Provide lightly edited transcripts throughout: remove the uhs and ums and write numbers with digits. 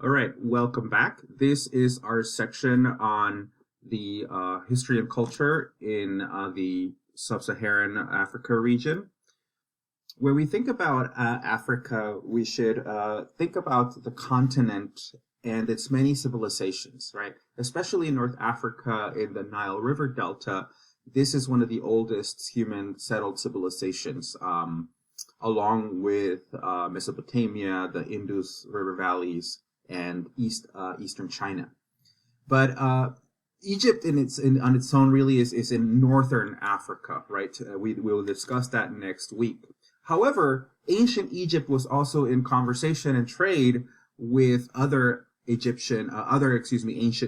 All right, welcome back. This is our section on the history and culture in the sub-Saharan Africa region. When we think about Africa, we should think about the continent and its many civilizations, right? Especially in North Africa in the Nile River Delta, this is one of the oldest human settled civilizations, along with Mesopotamia, the Indus River valleys, and eastern China. But Egypt on its own really is in northern Africa, right? We will discuss that next week. However, ancient Egypt was also in conversation and trade with ancient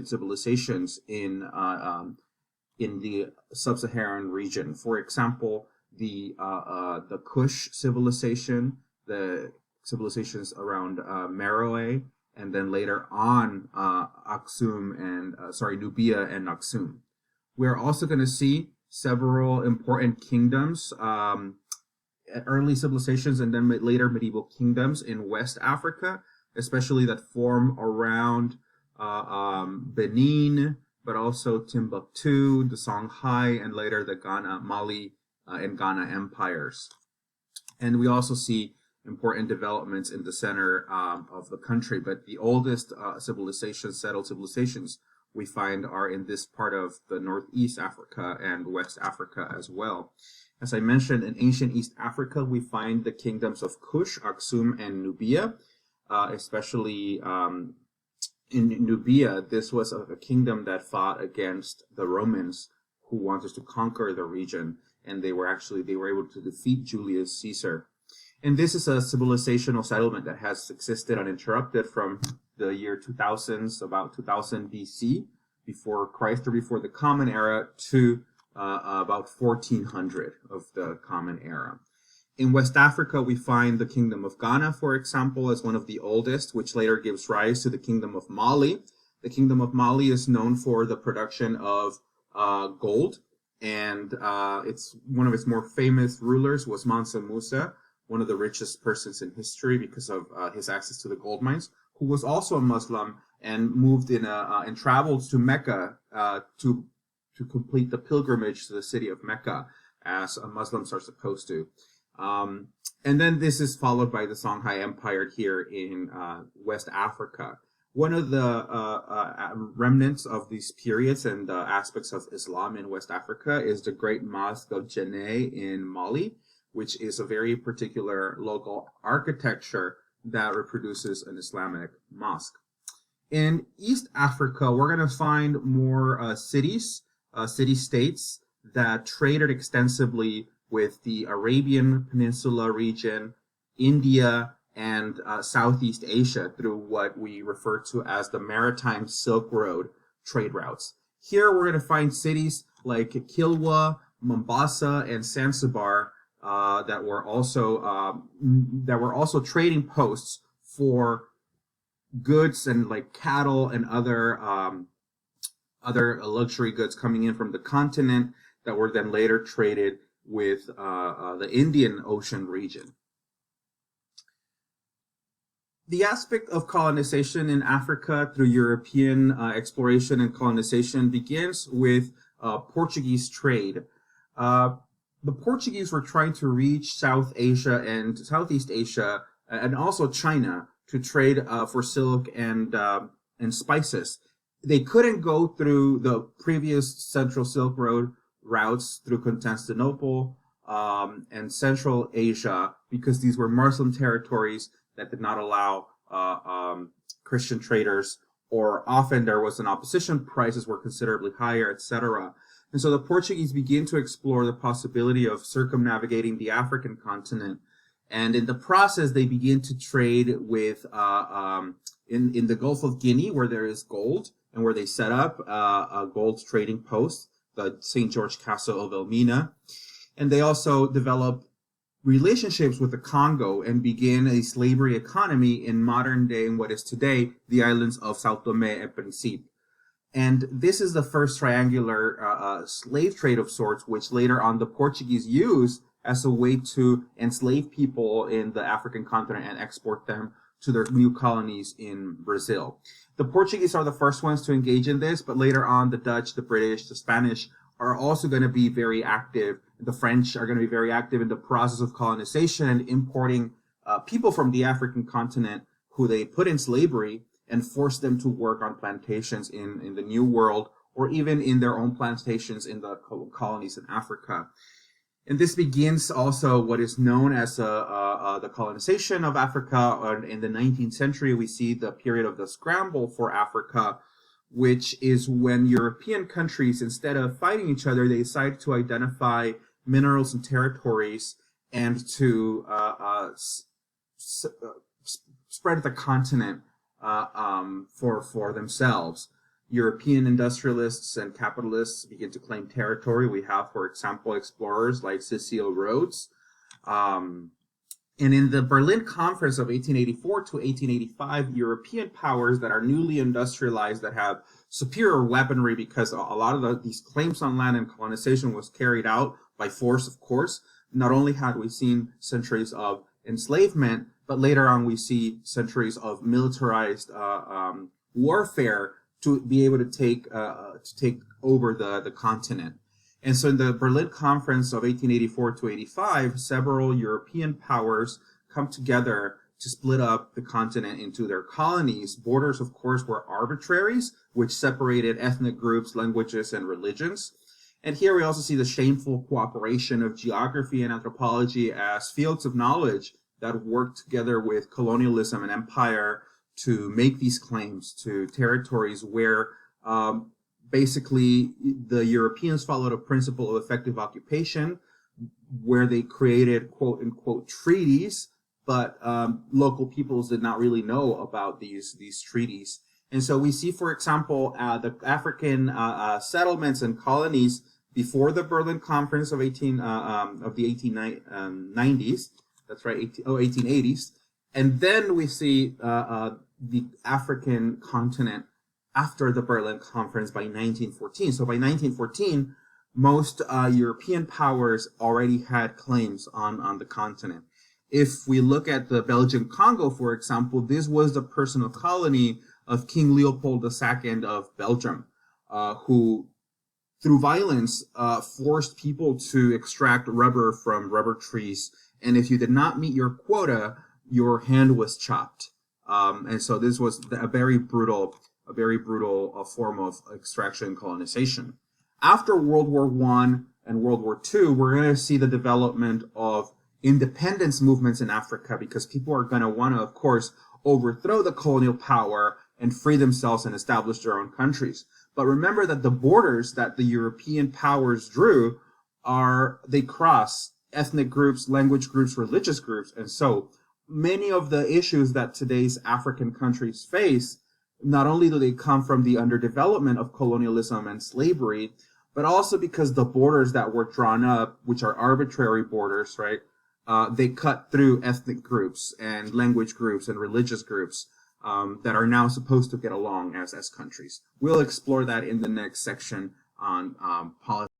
civilizations in the sub-Saharan region. For example, the Kush civilization, the civilizations around Meroe, and then later on Nubia and Aksum. We're also going to see several important kingdoms, early civilizations, and then later medieval kingdoms in West Africa, especially that form around Benin, but also Timbuktu, the Songhai, and later the Mali and Ghana empires. And we also see important developments in the center of the country, but the oldest settled civilizations we find are in this part of the Northeast Africa and West Africa as well. As I mentioned, in ancient East Africa, we find the kingdoms of Kush, Aksum, and Nubia, especially in Nubia. This was a kingdom that fought against the Romans who wanted to conquer the region, and they were able to defeat Julius Caesar. And this is a civilizational settlement that has existed uninterrupted from the year 2000s, about 2000 BC, before Christ or before the Common Era, to about 1400 of the Common Era. In West Africa, we find the Kingdom of Ghana, for example, as one of the oldest, which later gives rise to the Kingdom of Mali. The Kingdom of Mali is known for the production of gold, and it's one of its more famous rulers was Mansa Musa, one of the richest persons in history because of his access to the gold mines, who was also a Muslim and moved and traveled to Mecca to complete the pilgrimage to the city of Mecca, as Muslims are supposed to. And then this is followed by the Songhai Empire here in West Africa. One of the remnants of these periods and aspects of Islam in West Africa is the Great Mosque of Djenné in Mali, which is a very particular local architecture that reproduces an Islamic mosque. In East Africa, we're going to find more city-states that traded extensively with the Arabian Peninsula region, India, and Southeast Asia through what we refer to as the Maritime Silk Road trade routes. Here we're going to find cities like Kilwa, Mombasa, and Zanzibar that were also trading posts for goods and like cattle and other luxury goods coming in from the continent that were then later traded with the Indian Ocean region. The aspect of colonization in Africa through European exploration and colonization begins with Portuguese trade. The Portuguese were trying to reach South Asia and Southeast Asia and also China to trade for silk and spices. They couldn't go through the previous Central Silk Road routes through Constantinople and Central Asia because these were Muslim territories that did not allow Christian traders, or often there was an opposition, prices were considerably higher, etc. And so the Portuguese began to explore the possibility of circumnavigating the African continent. And in the process, they begin to trade with, in the Gulf of Guinea, where there is gold, and where they set up a gold trading post, the St. George Castle of Elmina. And they also developed relationships with the Congo and began a slavery economy in modern day, in what is today, the islands of Sao Tome and Principe. And this is the first triangular slave trade of sorts, which later on the Portuguese used as a way to enslave people in the African continent and export them to their new colonies in Brazil. The Portuguese are the first ones to engage in this, but later on the Dutch, the British, the Spanish are also going to be very active. The French are going to be very active in the process of colonization and importing people from the African continent who they put in slavery and force them to work on plantations in the New World, or even in their own plantations in the colonies in Africa. And this begins also what is known as the colonization of Africa. In the 19th century, we see the period of the scramble for Africa, which is when European countries, instead of fighting each other, they decide to identify minerals and territories and to spread the continent for themselves. European industrialists and capitalists begin to claim territory. We have, for example, explorers like Cecil Rhodes. And in the Berlin Conference of 1884 to 1885, European powers that are newly industrialized, that have superior weaponry, because a lot of these claims on land and colonization was carried out by force, of course. Not only had we seen centuries of enslavement, but later on we see centuries of militarized warfare to be able to take over the continent. And so in the Berlin Conference of 1884 to 85, several European powers come together to split up the continent into their colonies. Borders, of course, were arbitraries, which separated ethnic groups, languages, and religions. And here we also see the shameful cooperation of geography and anthropology as fields of knowledge that work together with colonialism and empire to make these claims to territories where basically the Europeans followed a principle of effective occupation, where they created quote unquote treaties, but local peoples did not really know about these treaties. And so we see, for example, the African settlements and colonies before the Berlin Conference of the 1890s. That's right, 1880s. And then we see the African continent after the Berlin Conference by 1914. So by 1914, most European powers already had claims on the continent. If we look at the Belgian Congo, for example, this was the personal colony of King Leopold II of Belgium, who, through violence, forced people to extract rubber from rubber trees. And if you did not meet your quota, your hand was chopped. And so this was a very brutal form of extraction and colonization. After World War I and World War II, we're going to see the development of independence movements in Africa, because people are going to want to, of course, overthrow the colonial power and free themselves and establish their own countries. But remember that the borders that the European powers drew they cross ethnic groups, language groups, religious groups. And so many of the issues that today's African countries face, not only do they come from the underdevelopment of colonialism and slavery, but also because the borders that were drawn up, which are arbitrary borders, right? They cut through ethnic groups and language groups and religious groups that are now supposed to get along as countries. We'll explore that in the next section on politics.